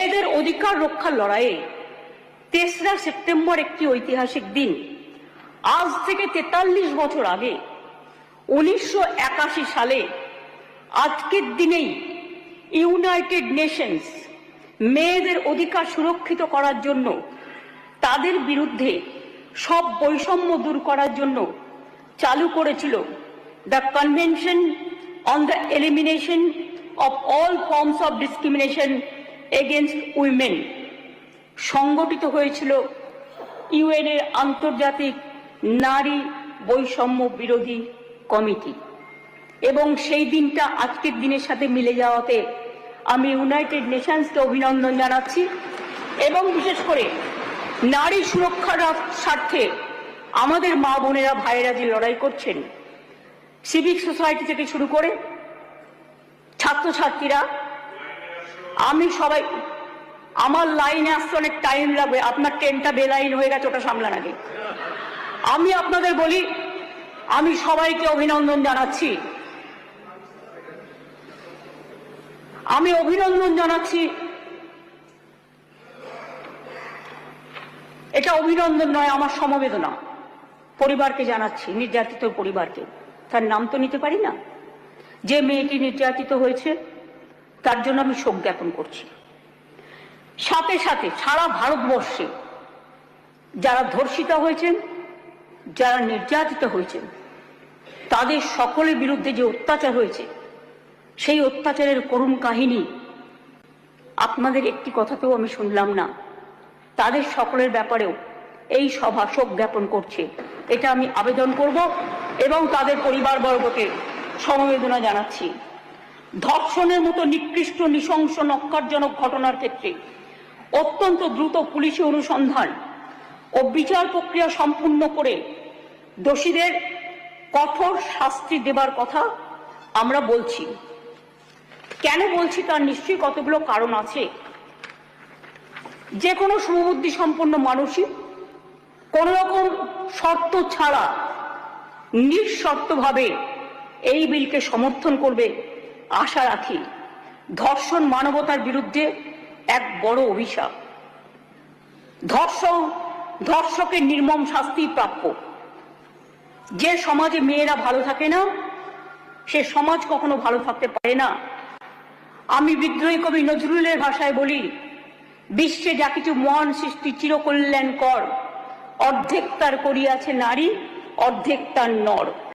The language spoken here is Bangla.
মেয়েদের অধিকার রক্ষার লড়াইয়ে ৩রা সেপ্টেম্বর একটি ঐতিহাসিক দিন। আজ থেকে ৪৩ বছর আগে ১৯৮১ সালে আজকের দিনেই ইউনাইটেড নেশনস মেয়েদের অধিকার সুরক্ষিত করার জন্য, তাদের বিরুদ্ধে সব বৈষম্য দূর করার জন্য চালু করেছিল the convention on the elimination of all forms of discrimination against women. সংগঠিত হয়েছিল ইউএনের আন্তর্জাতিক নারী বৈষম্য বিরোধী কমিটি, এবং সেই দিনটা আজকের দিনের সাথে মিলে যাওয়াতে আমি ইউনাইটেড নেশনসকে অভিনন্দন জানাচ্ছি। এবং বিশেষ করে নারী সুরক্ষার স্বার্থে আমাদের মা বোনেরা ভাইয়েরা যে লড়াই করছেন, সিভিক সোসাইটি থেকে শুরু করে ছাত্রছাত্রীরা, আমি সবাই, আমার লাইনে আসতে অনেক টাইম লাগবে, আপনার ট্রেনটা বেলাইন হয়ে গেছে, ওটা সামলান আগে। আমি আপনাদের বলি, আমি সবাইকে অভিনন্দন জানাচ্ছি। আমি অভিনন্দন জানাচ্ছি, এটা অভিনন্দন নয়, আমার সমবেদনা পরিবারকে জানাচ্ছি, নির্যাতিত পরিবারকে। তার নাম তো নিতে পারি না। যে মেয়েটি নির্যাতিত হয়েছে তার জন্য আমি শোক জ্ঞাপন করছি। সাথে সাথে সারা ভারতবর্ষে যারা ধর্ষিতা হয়েছেন, যারা নির্যাতিত হয়েছেন, তাদের সকলের বিরুদ্ধে যে অত্যাচার হয়েছে, সেই অত্যাচারের করুণ কাহিনী আপনাদের একটি কথাতেও আমি শুনলাম না। তাদের সকলের ব্যাপারেও এই সভা শোক জ্ঞাপন করছে, এটা আমি আবেদন করব এবং তাদের পরিবারবর্গকে সমবেদনা জানাচ্ছি। ধর্ষণের মতো নিকৃষ্ট, নৃশংস, নক্কারজনক ঘটনার ক্ষেত্রে অত্যন্ত দ্রুত পুলিশি অনুসন্ধান ও বিচার প্রক্রিয়া সম্পূর্ণ করে দোষীদের কঠোর শাস্তি দেবার কথা আমরা বলছি। কেন বলছি তার নিশ্চয়ই কতগুলো কারণ আছে। যে কোনো সুবুদ্ধি সম্পন্ন মানুষই কোন রকম শর্ত ছাড়া নিঃশর্তভাবে এই বিলকে সমর্থন করবে আশা রাখি। ধর্ষণ মানবতার বিরুদ্ধে এক বড় অভিশাপ। ধর্ষকের নির্মম শাস্তি প্রাপ্য। যে সমাজে মেয়েরা ভালো থাকে না, সে সমাজ কখনো ভালো থাকতে পারে না। আমি বিদ্রোহী কবি নজরুলের ভাষায় বলি, বিশ্বে যা কিছু মহান সৃষ্টি চিরকল্যাণকর, অর্ধেক তার করিয়াছে নারী, অর্ধেক তার নর।